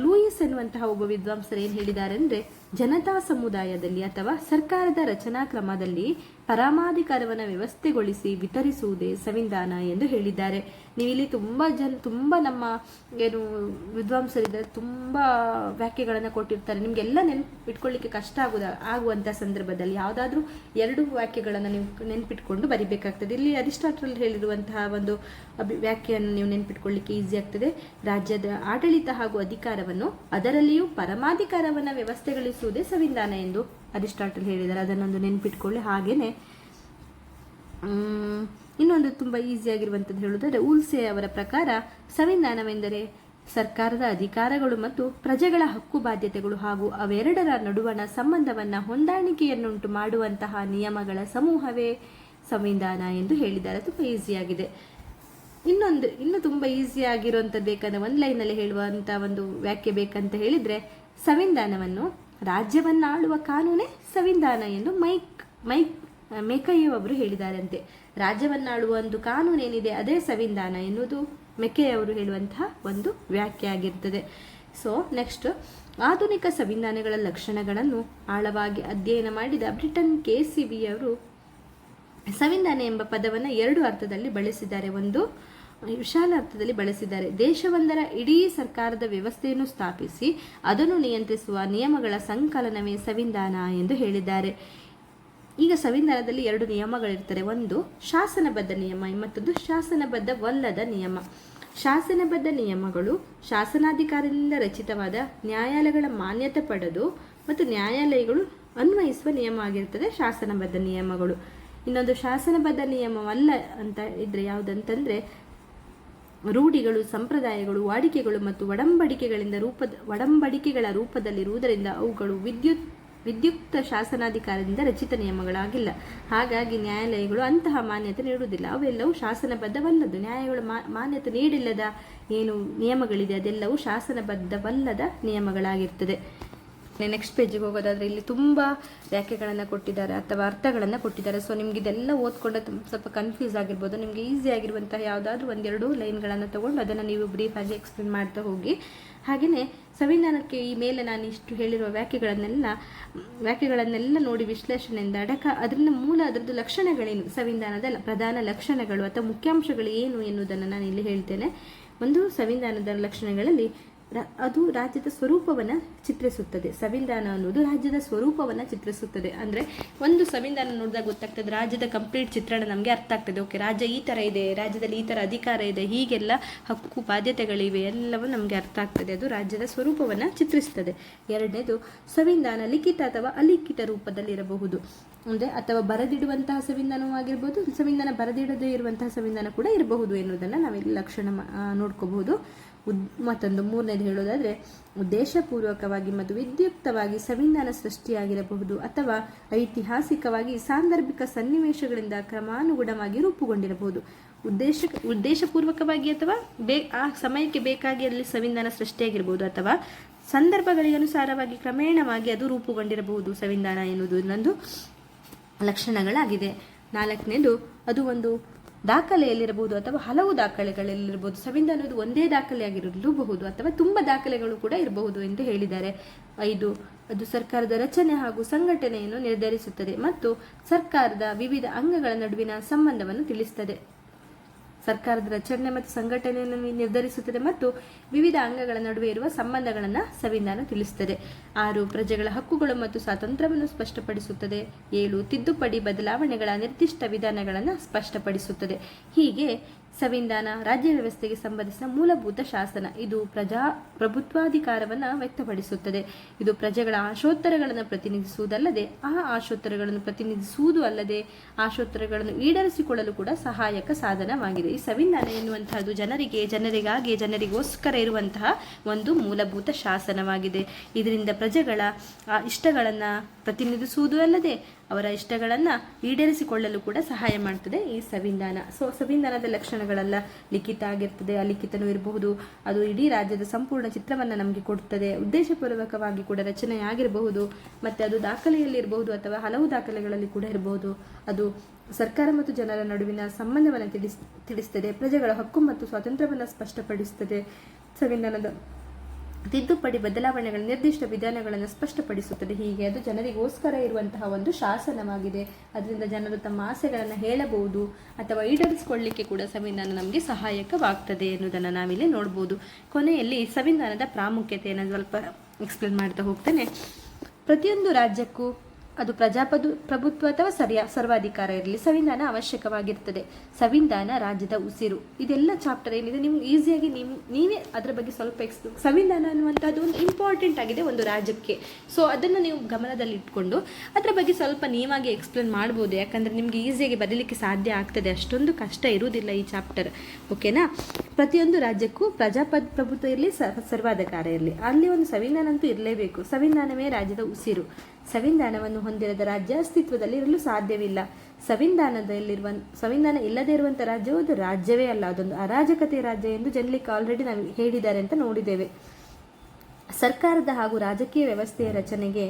ಲೂಯಿಸ್ ಎನ್ನುವಂತಹ ಒಬ್ಬ ವಿದ್ವಾಂಸರು ಏನು ಹೇಳಿದ್ದಾರೆ ಅಂದರೆ, ಜನತಾ ಸಮುದಾಯದಲ್ಲಿ ಅಥವಾ ಸರ್ಕಾರದ ರಚನಾ ಕ್ರಮದಲ್ಲಿ ಪರಮಾಧಿಕಾರವನ್ನು ವ್ಯವಸ್ಥೆಗೊಳಿಸಿ ವಿತರಿಸುವುದೇ ಸಂವಿಧಾನ ಎಂದು ಹೇಳಿದ್ದಾರೆ. ನೀವಿಲ್ಲಿ ತುಂಬ ನಮ್ಮ ಏನು ವಿದ್ವಾಂಸರಿದ್ದಾರೆ, ತುಂಬ ವ್ಯಾಖ್ಯೆಗಳನ್ನು ಕೊಟ್ಟಿರ್ತಾರೆ. ನಿಮಗೆಲ್ಲ ನೆನಪಿಟ್ಕೊಳ್ಳಿಕ್ಕೆ ಕಷ್ಟ ಆಗುವಂಥ ಸಂದರ್ಭದಲ್ಲಿ ಯಾವುದಾದ್ರೂ 2 ವ್ಯಾಖ್ಯೆಗಳನ್ನು ನೀವು ನೆನಪಿಟ್ಕೊಂಡು ಬರಿಬೇಕಾಗ್ತದೆ. ಇಲ್ಲಿ ಅರಿಸ್ಟಾಟಲ್ ಹೇಳಿರುವಂತಹ ಒಂದು ವ್ಯಾಖ್ಯೆಯನ್ನು ನೀವು ನೆನಪಿಟ್ಕೊಳ್ಳಿಕ್ಕೆ ಈಸಿ ಆಗ್ತದೆ. ರಾಜ್ಯದ ಆಡಳಿತ ಹಾಗೂ ಅಧಿಕಾರವನ್ನು ಅದರಲ್ಲಿಯೂ ಪರಮಾಧಿಕಾರವನ್ನು ವ್ಯವಸ್ಥೆಗೊಳಿಸುವುದೇ ಸಂವಿಧಾನ ಎಂದು ಅರಿಸ್ಟಾಟಲ್ ಹೇಳಿದ್ದಾರೆ. ಅದನ್ನೊಂದು ನೆನಪಿಟ್ಕೊಳ್ಳಿ. ಹಾಗೇನೆ ಇನ್ನೊಂದು ತುಂಬ ಈಸಿಯಾಗಿರುವಂಥದ್ದು ಹೇಳುವುದಾದರೆ, ಊಲ್ಸೆ ಅವರ ಪ್ರಕಾರ ಸಂವಿಧಾನವೆಂದರೆ ಸರ್ಕಾರದ ಅಧಿಕಾರಗಳು ಮತ್ತು ಪ್ರಜೆಗಳ ಹಕ್ಕು ಬಾಧ್ಯತೆಗಳು ಹಾಗೂ ಅವೆರಡರ ನಡುವಣ ಸಂಬಂಧವನ್ನು ಹೊಂದಾಣಿಕೆಯನ್ನುಂಟು ಮಾಡುವಂತಹ ನಿಯಮಗಳ ಸಮೂಹವೇ ಸಂವಿಧಾನ ಎಂದು ಹೇಳಿದ್ದಾರೆ. ತುಂಬ ಈಸಿಯಾಗಿದೆ. ಇನ್ನು ತುಂಬ ಈಸಿಯಾಗಿರುವಂಥದ್ದು ಬೇಕಂದ್ರೆ ಒಂದು ಲೈನಲ್ಲಿ ಹೇಳುವಂಥ ಒಂದು ವ್ಯಾಖ್ಯೆ ಬೇಕಂತ ಹೇಳಿದರೆ, ಸಂವಿಧಾನವನ್ನು ರಾಜ್ಯವನ್ನಾಳುವ ಕಾನೂನೇ ಸಂವಿಧಾನ ಎಂದು ಮೆಕಯು ಅವರು ಹೇಳಿದಾರಂತೆ. ರಾಜ್ಯವನ್ನಾಳುವ ಒಂದು ಕಾನೂನೇನಿದೆ ಅದೇ ಸಂವಿಧಾನ ಎನ್ನುವುದು ಮೆಕಯು ಅವರು ಹೇಳುವಂತಹ ಒಂದು ವ್ಯಾಖ್ಯೆ ಆಗಿರ್ತದೆ. ಸೊ ನೆಕ್ಸ್ಟ್, ಆಧುನಿಕ ಸಂವಿಧಾನಗಳ ಲಕ್ಷಣಗಳನ್ನು ಆಳವಾಗಿ ಅಧ್ಯಯನ ಮಾಡಿದ ಬ್ರಿಟನ್ KCB ಅವರು ಸಂವಿಧಾನ ಎಂಬ ಪದವನ್ನು 2 ಅರ್ಥದಲ್ಲಿ ಬಳಸಿದ್ದಾರೆ. ಒಂದು ವಿಶಾಲ ಅರ್ಥದಲ್ಲಿ ಬಳಸಿದ್ದಾರೆ. ದೇಶವೊಂದರ ಇಡೀ ಸರ್ಕಾರದ ವ್ಯವಸ್ಥೆಯನ್ನು ಸ್ಥಾಪಿಸಿ ಅದನ್ನು ನಿಯಂತ್ರಿಸುವ ನಿಯಮಗಳ ಸಂಕಲನವೇ ಸಂವಿಧಾನ ಎಂದು ಹೇಳಿದ್ದಾರೆ. ಈಗ ಸಂವಿಧಾನದಲ್ಲಿ 2 ನಿಯಮಗಳಿರ್ತದೆ. ಒಂದು ಶಾಸನಬದ್ಧ ನಿಯಮ, ಮತ್ತೊಂದು ಶಾಸನಬದ್ಧವಲ್ಲದ ನಿಯಮ. ಶಾಸನಬದ್ಧ ನಿಯಮಗಳು ಶಾಸನಾಧಿಕಾರದಿಂದ ರಚಿತವಾದ ನ್ಯಾಯಾಲಯಗಳ ಮಾನ್ಯತೆ ಪಡೆದು ಮತ್ತು ನ್ಯಾಯಾಲಯಗಳು ಅನ್ವಯಿಸುವ ನಿಯಮ ಆಗಿರ್ತದೆ ಶಾಸನಬದ್ಧ ನಿಯಮಗಳು. ಇನ್ನೊಂದು ಶಾಸನಬದ್ಧ ನಿಯಮವಲ್ಲ ಅಂತ ಇದ್ರೆ ಯಾವುದಂತಂದ್ರೆ, ರೂಢಿಗಳು, ಸಂಪ್ರದಾಯಗಳು, ವಾಡಿಕೆಗಳು ಮತ್ತು ಒಡಂಬಡಿಕೆಗಳ ರೂಪದಲ್ಲಿರುವುದರಿಂದ ಅವುಗಳು ವಿದ್ಯುಕ್ತ ಶಾಸನಾಧಿಕಾರದಿಂದ ರಚಿತ ನಿಯಮಗಳಾಗಿಲ್ಲ. ಹಾಗಾಗಿ ನ್ಯಾಯಾಲಯಗಳು ಅಂತಹ ಮಾನ್ಯತೆ ನೀಡುವುದಿಲ್ಲ. ಅವೆಲ್ಲವೂ ಶಾಸನಬದ್ಧವಲ್ಲದು. ನ್ಯಾಯಾಲಯಗಳು ಮಾನ್ಯತೆ ನೀಡಿಲ್ಲದ ಏನು ನಿಯಮಗಳಿದೆ ಅದೆಲ್ಲವೂ ಶಾಸನಬದ್ಧವಲ್ಲದ ನಿಯಮಗಳಾಗಿರ್ತದೆ. ನೆಕ್ಸ್ಟ್ ಪೇಜಿಗೆ ಹೋಗೋದಾದರೆ ಇಲ್ಲಿ ತುಂಬ ವ್ಯಾಖ್ಯೆಗಳನ್ನು ಕೊಟ್ಟಿದ್ದಾರೆ ಅಥವಾ ಅರ್ಥಗಳನ್ನು ಕೊಟ್ಟಿದ್ದಾರೆ. ಸೊ ನಿಮ್ಗೆ ಇದೆಲ್ಲ ಓದ್ಕೊಂಡ್ರೆ ಸ್ವಲ್ಪ ಕನ್ಫ್ಯೂಸ್ ಆಗಿರ್ಬೋದು. ನಿಮಗೆ ಈಸಿ ಆಗಿರುವಂತಹ ಯಾವುದಾದ್ರೂ 1-2 ಲೈನ್ಗಳನ್ನು ತೊಗೊಂಡು ಅದನ್ನು ನೀವು ಬ್ರೀಫಾಗಿ ಎಕ್ಸ್ಪ್ಲೇನ್ ಮಾಡ್ತಾ ಹೋಗಿ. ಹಾಗೆಯೇ ಸಂವಿಧಾನಕ್ಕೆ ಈ ಮೇಲೆ ನಾನು ಇಷ್ಟು ಹೇಳಿರುವ ವ್ಯಾಖ್ಯೆಗಳನ್ನೆಲ್ಲ ನೋಡಿ ವಿಶ್ಲೇಷಣೆಯಿಂದ ಅದರಿಂದ ಅದರದ್ದು ಲಕ್ಷಣಗಳೇನು, ಸಂವಿಧಾನದ ಪ್ರಧಾನ ಲಕ್ಷಣಗಳು ಅಥವಾ ಮುಖ್ಯಾಂಶಗಳು ಏನು ಎನ್ನುವುದನ್ನು ನಾನು ಇಲ್ಲಿ ಹೇಳ್ತೇನೆ. ಒಂದು, ಸಂವಿಧಾನದ ಲಕ್ಷಣಗಳಲ್ಲಿ ಅದು ರಾಜ್ಯದ ಸ್ವರೂಪವನ್ನು ಚಿತ್ರಿಸುತ್ತದೆ. ಸಂವಿಧಾನ ಅನ್ನೋದು ರಾಜ್ಯದ ಸ್ವರೂಪವನ್ನು ಚಿತ್ರಿಸುತ್ತದೆ. ಅಂದರೆ ಒಂದು ಸಂವಿಧಾನ ನೋಡಿದಾಗ ಗೊತ್ತಾಗ್ತದೆ, ರಾಜ್ಯದ ಕಂಪ್ಲೀಟ್ ಚಿತ್ರಣ ನಮಗೆ ಅರ್ಥ ಆಗ್ತದೆ. ಓಕೆ, ರಾಜ್ಯ ಈ ಥರ ಇದೆ, ರಾಜ್ಯದಲ್ಲಿ ಈ ಥರ ಅಧಿಕಾರ ಇದೆ, ಹೀಗೆಲ್ಲ ಹಕ್ಕು ಬಾಧ್ಯತೆಗಳಿವೆ, ಎಲ್ಲವೂ ನಮಗೆ ಅರ್ಥ ಆಗ್ತದೆ. ಅದು ರಾಜ್ಯದ ಸ್ವರೂಪವನ್ನು ಚಿತ್ರಿಸ್ತದೆ. ಎರಡನೇದು, ಸಂವಿಧಾನ ಲಿಖಿತ ಅಥವಾ ಅಲಿಖಿತ ರೂಪದಲ್ಲಿರಬಹುದು. ಅಂದರೆ ಅಥವಾ ಬರೆದಿಡುವಂತಹ ಸಂವಿಧಾನವೂ ಆಗಿರ್ಬೋದು, ಸಂವಿಧಾನ ಬರೆದಿಡದೇ ಇರುವಂತಹ ಸಂವಿಧಾನ ಕೂಡ ಇರಬಹುದು ಎನ್ನುವುದನ್ನು ನಾವಿಲ್ಲಿ ಲಕ್ಷಣ ನೋಡ್ಕೋಬಹುದು. ಮತ್ತೊಂದು ಮೂರನೇದು ಹೇಳೋದಾದರೆ, ಉದ್ದೇಶಪೂರ್ವಕವಾಗಿ ಮತ್ತು ವಿದ್ಯುಕ್ತವಾಗಿ ಸಂವಿಧಾನ ಸೃಷ್ಟಿಯಾಗಿರಬಹುದು ಅಥವಾ ಐತಿಹಾಸಿಕವಾಗಿ ಸಾಂದರ್ಭಿಕ ಸನ್ನಿವೇಶಗಳಿಂದ ಕ್ರಮಾನುಗುಣವಾಗಿ ರೂಪುಗೊಂಡಿರಬಹುದು. ಉದ್ದೇಶಪೂರ್ವಕವಾಗಿ ಅಥವಾ ಆ ಸಮಯಕ್ಕೆ ಬೇಕಾಗಿ ಅಲ್ಲಿ ಸಂವಿಧಾನ ಸೃಷ್ಟಿಯಾಗಿರಬಹುದು ಅಥವಾ ಸಂದರ್ಭಗಳಿಗೆ ಅನುಸಾರವಾಗಿ ಕ್ರಮೇಣವಾಗಿ ಅದು ರೂಪುಗೊಂಡಿರಬಹುದು. ಸಂವಿಧಾನ ಎನ್ನುವುದು ಇನ್ನೊಂದು ಲಕ್ಷಣಗಳಾಗಿದೆ. ನಾಲ್ಕನೇದು, ಅದು ಒಂದು ದಾಖಲೆಯಲ್ಲಿರಬಹುದು ಅಥವಾ ಹಲವು ದಾಖಲೆಗಳಲ್ಲಿರಬಹುದು. ಸಂವಿಧಾನ ಅನ್ನೋದು ಒಂದೇ ದಾಖಲೆಯಾಗಿರಲೂಬಹುದು ಅಥವಾ ತುಂಬ ದಾಖಲೆಗಳು ಕೂಡ ಇರಬಹುದು ಎಂದು ಹೇಳಿದ್ದಾರೆ. 5, ಅದು ಸರ್ಕಾರದ ರಚನೆ ಹಾಗೂ ಸಂಘಟನೆಯನ್ನು ನಿರ್ಧರಿಸುತ್ತದೆ ಮತ್ತು ಸರ್ಕಾರದ ವಿವಿಧ ಅಂಗಗಳ ನಡುವಿನ ಸಂಬಂಧವನ್ನು ತಿಳಿಸುತ್ತದೆ. ಸರ್ಕಾರದ ರಚನೆ ಮತ್ತು ಸಂಘಟನೆಯನ್ನು ನಿರ್ಧರಿಸುತ್ತದೆ ಮತ್ತು ವಿವಿಧ ಅಂಗಗಳ ನಡುವೆ ಇರುವ ಸಂಬಂಧಗಳನ್ನು ಸಂವಿಧಾನ ತಿಳಿಸುತ್ತದೆ. 6, ಪ್ರಜೆಗಳ ಹಕ್ಕುಗಳು ಮತ್ತು ಸ್ವಾತಂತ್ರ್ಯವನ್ನು ಸ್ಪಷ್ಟಪಡಿಸುತ್ತದೆ. 7, ತಿದ್ದುಪಡಿ ಬದಲಾವಣೆಗಳ ನಿರ್ದಿಷ್ಟ ವಿಧಾನಗಳನ್ನು ಸ್ಪಷ್ಟಪಡಿಸುತ್ತದೆ. ಹೀಗೆ ಸಂವಿಧಾನ ರಾಜ್ಯ ವ್ಯವಸ್ಥೆಗೆ ಸಂಬಂಧಿಸಿದ ಮೂಲಭೂತ ಶಾಸನ. ಇದು ಪ್ರಭುತ್ವಾಧಿಕಾರವನ್ನು ವ್ಯಕ್ತಪಡಿಸುತ್ತದೆ. ಇದು ಪ್ರಜೆಗಳ ಆಶೋತ್ತರಗಳನ್ನು ಪ್ರತಿನಿಧಿಸುವುದಲ್ಲದೆ ಪ್ರತಿನಿಧಿಸುವುದು ಅಲ್ಲದೆ ಆಶೋತ್ತರಗಳನ್ನು ಈಡೇರಿಸಿಕೊಳ್ಳಲು ಕೂಡ ಸಹಾಯಕ ಸಾಧನವಾಗಿದೆ. ಈ ಸಂವಿಧಾನ ಎನ್ನುವಂತಹದ್ದು ಜನರಿಗೋಸ್ಕರ ಇರುವಂತಹ ಒಂದು ಮೂಲಭೂತ ಶಾಸನವಾಗಿದೆ. ಇದರಿಂದ ಪ್ರಜೆಗಳ ಇಷ್ಟಗಳನ್ನು ಪ್ರತಿನಿಧಿಸುವುದು ಅಲ್ಲದೆ ಅವರ ಇಷ್ಟಗಳನ್ನು ಈಡೇರಿಸಿಕೊಳ್ಳಲು ಕೂಡ ಸಹಾಯ ಮಾಡ್ತದೆ ಈ ಸಂವಿಧಾನ. ಸಂವಿಧಾನದ ಲಕ್ಷಣಗಳೆಲ್ಲ ಲಿಖಿತ ಆಗಿರ್ತದೆ, ಅಲಿಖಿತನೂ ಇರಬಹುದು. ಅದು ಇಡೀ ರಾಜ್ಯದ ಸಂಪೂರ್ಣ ಚಿತ್ರವನ್ನು ನಮಗೆ ಕೊಡುತ್ತದೆ. ಉದ್ದೇಶಪೂರ್ವಕವಾಗಿ ಕೂಡ ರಚನೆಯಾಗಿರಬಹುದು, ಮತ್ತು ಅದು ದಾಖಲೆಯಲ್ಲಿ ಇರಬಹುದು ಅಥವಾ ಹಲವು ದಾಖಲೆಗಳಲ್ಲಿ ಕೂಡ ಇರಬಹುದು. ಅದು ಸರ್ಕಾರ ಮತ್ತು ಜನರ ನಡುವಿನ ಸಂಬಂಧವನ್ನು ತಿಳಿಸ್ತದೆ. ಪ್ರಜೆಗಳ ಹಕ್ಕು ಮತ್ತು ಸ್ವಾತಂತ್ರ್ಯವನ್ನು ಸ್ಪಷ್ಟಪಡಿಸುತ್ತದೆ. ಸಂವಿಧಾನದ ತಿದ್ದುಪಡಿ ಬದಲಾವಣೆಗಳ ನಿರ್ದಿಷ್ಟ ವಿಧಾನಗಳನ್ನು ಸ್ಪಷ್ಟಪಡಿಸುತ್ತದೆ. ಹೀಗೆ ಅದು ಜನರಿಗೋಸ್ಕರ ಇರುವಂತಹ ಒಂದು ಶಾಸನವಾಗಿದೆ. ಅದರಿಂದ ಜನರು ತಮ್ಮ ಆಸೆಗಳನ್ನು ಹೇಳಬಹುದು ಅಥವಾ ಈಡೇರಿಸಿಕೊಳ್ಳಲಿಕ್ಕೆ ಕೂಡ ಸಂವಿಧಾನ ನಮಗೆ ಸಹಾಯಕವಾಗ್ತದೆ ಎನ್ನುವುದನ್ನು ನಾವಿಲ್ಲಿ ನೋಡ್ಬೋದು. ಕೊನೆಯಲ್ಲಿ ಸಂವಿಧಾನದ ಪ್ರಾಮುಖ್ಯತೆಯನ್ನು ಸ್ವಲ್ಪ ಎಕ್ಸ್ಪ್ಲೇನ್ ಮಾಡ್ತಾ ಹೋಗ್ತೇನೆ. ಪ್ರತಿಯೊಂದು ರಾಜ್ಯಕ್ಕೂ ಅದು ಪ್ರಭುತ್ವ ಅಥವಾ ಸರ್ವಾಧಿಕಾರ ಇರಲಿ, ಸಂವಿಧಾನ ಅವಶ್ಯಕವಾಗಿರ್ತದೆ. ಸಂವಿಧಾನ ರಾಜ್ಯದ ಉಸಿರು. ಇದೆಲ್ಲ ಚಾಪ್ಟರ್ ಏನಿದೆ ನಿಮ್ಗೆ ಈಸಿಯಾಗಿ ನೀವೇ ಅದರ ಬಗ್ಗೆ ಸ್ವಲ್ಪ ಸಂವಿಧಾನ ಅನ್ನುವಂಥದ್ದು ಒಂದು ಇಂಪಾರ್ಟೆಂಟ್ ಆಗಿದೆ ಒಂದು ರಾಜ್ಯಕ್ಕೆ. ಸೊ ಅದನ್ನು ನೀವು ಗಮನದಲ್ಲಿ ಇಟ್ಕೊಂಡು ಅದರ ಬಗ್ಗೆ ಸ್ವಲ್ಪ ನೀವಾಗಿ ಎಕ್ಸ್ಪ್ಲೇನ್ ಮಾಡ್ಬೋದು. ಯಾಕಂದರೆ ನಿಮಗೆ ಈಸಿಯಾಗಿ ಬರೀಲಿಕ್ಕೆ ಸಾಧ್ಯ ಆಗ್ತದೆ, ಅಷ್ಟೊಂದು ಕಷ್ಟ ಇರುವುದಿಲ್ಲ ಈ ಚಾಪ್ಟರ್. ಓಕೆನಾ? ಪ್ರತಿಯೊಂದು ರಾಜ್ಯಕ್ಕೂ ಪ್ರಭುತ್ವ ಇರಲಿ, ಸರ್ವಾಧಿಕಾರ ಇರಲಿ, ಅಲ್ಲಿ ಒಂದು ಸಂವಿಧಾನ ಅಂತೂ ಇರಲೇಬೇಕು. ಸಂವಿಧಾನವೇ ರಾಜ್ಯದ ಉಸಿರು. ಸಂವಿಧಾನವನ್ನು ಹೊಂದಿರದ ರಾಜ್ಯ ಅಸ್ತಿತ್ವದಲ್ಲಿ ಇರಲು ಸಾಧ್ಯವಿಲ್ಲ. ಸಂವಿಧಾನ ಇಲ್ಲದೇ ಇರುವಂಥ ರಾಜ್ಯವು ಅದು ರಾಜ್ಯವೇ ಅಲ್ಲ, ಅದೊಂದು ಅರಾಜಕತೆಯ ರಾಜ್ಯ ಎಂದು ಜನಲಿಕ್ಕೆ ಆಲ್ರೆಡಿ ನಾವು ಹೇಳಿದ್ದಾರೆ ಅಂತ ನೋಡಿದ್ದೇವೆ. ಸರ್ಕಾರದ ಹಾಗೂ ರಾಜಕೀಯ ವ್ಯವಸ್ಥೆಯ ರಚನೆಗೆ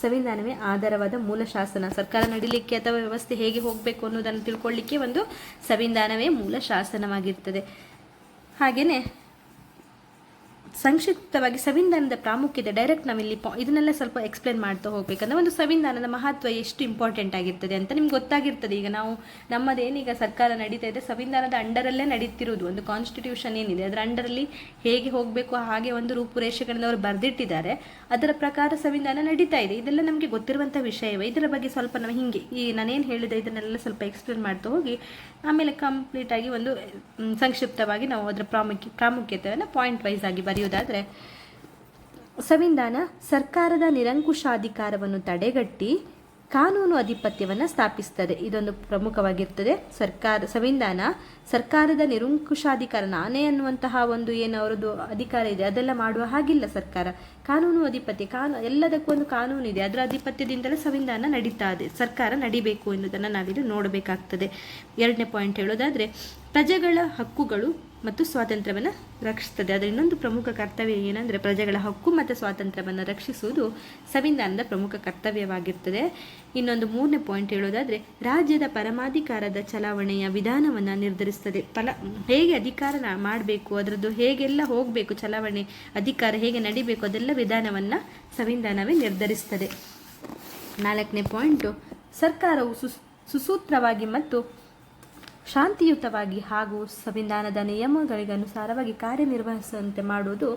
ಸಂವಿಧಾನವೇ ಆಧಾರವಾದ ಮೂಲ ಶಾಸನ. ಸರ್ಕಾರ ನಡೀಲಿಕ್ಕೆ ಅಥವಾ ವ್ಯವಸ್ಥೆ ಹೇಗೆ ಹೋಗಬೇಕು ಅನ್ನೋದನ್ನು ತಿಳ್ಕೊಳ್ಳಿಕ್ಕೆ ಒಂದು ಸಂವಿಧಾನವೇ ಮೂಲ ಶಾಸನವಾಗಿರ್ತದೆ. ಹಾಗೆಯೇ ಸಂಕ್ಷಿಪ್ತವಾಗಿ ಸಂವಿಧಾನದ ಪ್ರಾಮುಖ್ಯತೆ ಡೈರೆಕ್ಟ್ ನಾವಿಲ್ಲಿ ಇದನ್ನೆಲ್ಲ ಸ್ವಲ್ಪ ಎಕ್ಸ್ಪ್ಲೇನ್ ಮಾಡ್ತಾ ಹೋಗ್ಬೇಕಂದ್ರೆ ಒಂದು ಸಂವಿಧಾನದ ಮಹತ್ವ ಎಷ್ಟು ಇಂಪಾರ್ಟೆಂಟ್ ಆಗಿರ್ತದೆ ಅಂತ ನಿಮ್ಗೆ ಗೊತ್ತಾಗಿರ್ತದೆ. ಈಗ ನಮ್ಮದೇನೀಗ ಸರ್ಕಾರ ನಡೀತಾ ಇದೆ, ಸಂವಿಧಾನದ ಅಂಡರಲ್ಲೇ ನಡೀತಿರೋದು. ಒಂದು ಕಾನ್ಸ್ಟಿಟ್ಯೂಷನ್ ಏನಿದೆ ಅದರ ಅಂಡರಲ್ಲಿ ಹೇಗೆ ಹೋಗಬೇಕು ಹಾಗೆ ಒಂದು ರೂಪುರೇಷೆಗಳನ್ನು ಅವರು ಬರೆದಿಟ್ಟಿದ್ದಾರೆ. ಅದರ ಪ್ರಕಾರ ಸಂವಿಧಾನ ನಡೀತಾ ಇದೆ. ಇದೆಲ್ಲ ನಮಗೆ ಗೊತ್ತಿರುವಂಥ ವಿಷಯವೇ. ಇದರ ಬಗ್ಗೆ ಸ್ವಲ್ಪ ನಾವು ಹಿಂಗೆ ನಾನೇನು ಹೇಳಿದೆ ಇದನ್ನೆಲ್ಲ ಸ್ವಲ್ಪ ಎಕ್ಸ್ಪ್ಲೇನ್ ಮಾಡ್ತಾ ಹೋಗಿ ಆಮೇಲೆ ಕಂಪ್ಲೀಟಾಗಿ ಒಂದು ಸಂಕ್ಷಿಪ್ತವಾಗಿ ನಾವು ಅದರ ಪ್ರಾಮುಖ್ಯತೆಯನ್ನು ಪಾಯಿಂಟ್ ವೈಸ್ ಆಗಿ ಬರೆಯೋದಾದರೆ, ಸಂವಿಧಾನ ಸರ್ಕಾರದ ನಿರಂಕುಶಾಧಿಕಾರವನ್ನು ತಡೆಗಟ್ಟಿ ಕಾನೂನು ಅಧಿಪತ್ಯವನ್ನು ಸ್ಥಾಪಿಸ್ತದೆ. ಇದೊಂದು ಪ್ರಮುಖವಾಗಿರ್ತದೆ. ಸಂವಿಧಾನ ಸರ್ಕಾರದ ನಿರಂಕುಶಾಧಿಕಾರ, ನಾನೇ ಅನ್ನುವಂತಹ ಒಂದು ಏನು ಅವರದ್ದು ಅಧಿಕಾರ ಇದೆ ಅದೆಲ್ಲ ಮಾಡುವ ಹಾಗಿಲ್ಲ. ಕಾನೂನು ಅಧಿಪತ್ಯ, ಎಲ್ಲದಕ್ಕೂ ಒಂದು ಕಾನೂನು ಇದೆ, ಅದರ ಅಧಿಪತ್ಯದಿಂದಲೇ ಸಂವಿಧಾನ ನಡೀತಾ ಇದೆ. ಸರ್ಕಾರ ನಡಿಬೇಕು ಎನ್ನುವುದನ್ನು ನಾವಿಲ್ಲಿ ನೋಡಬೇಕಾಗ್ತದೆ. 2ನೇ ಪಾಯಿಂಟ್ ಹೇಳೋದಾದರೆ, ಪ್ರಜೆಗಳ ಹಕ್ಕುಗಳು ಮತ್ತು ಸ್ವಾತಂತ್ರ್ಯವನ್ನು ರಕ್ಷಿಸ್ತದೆ. ಅದರ ಇನ್ನೊಂದು ಪ್ರಮುಖ ಕರ್ತವ್ಯ ಏನಂದರೆ ಪ್ರಜೆಗಳ ಹಕ್ಕು ಮತ್ತು ಸ್ವಾತಂತ್ರ್ಯವನ್ನು ರಕ್ಷಿಸುವುದು ಸಂವಿಧಾನದ ಪ್ರಮುಖ ಕರ್ತವ್ಯವಾಗಿರ್ತದೆ. ಇನ್ನೊಂದು 3ನೇ ಪಾಯಿಂಟ್ ಹೇಳೋದಾದರೆ, ರಾಜ್ಯದ ಪರಮಾಧಿಕಾರದ ಚಲಾವಣೆಯ ವಿಧಾನವನ್ನು ನಿರ್ಧರಿಸ್ತದೆ. ಹೇಗೆ ಅಧಿಕಾರ ಮಾಡಬೇಕು, ಅದರದ್ದು ಹೇಗೆಲ್ಲ ಹೋಗಬೇಕು, ಚಲಾವಣೆ ಅಧಿಕಾರ ಹೇಗೆ ನಡಿಬೇಕು, ಅದೆಲ್ಲ ವಿಧಾನವನ್ನು ಸಂವಿಧಾನವೇ ನಿರ್ಧರಿಸ್ತದೆ. 4ನೇ ಪಾಯಿಂಟು, ಸರ್ಕಾರವು ಸುಸೂತ್ರವಾಗಿ ಮತ್ತು ಶಾಂತಿಯುತವಾಗಿ ಹಾಗೂ ಸಂವಿಧಾನದ ನಿಯಮಗಳಿಗನುಸಾರವಾಗಿ ಕಾರ್ಯನಿರ್ವಹಿಸುವಂತೆ ಮಾಡುವುದು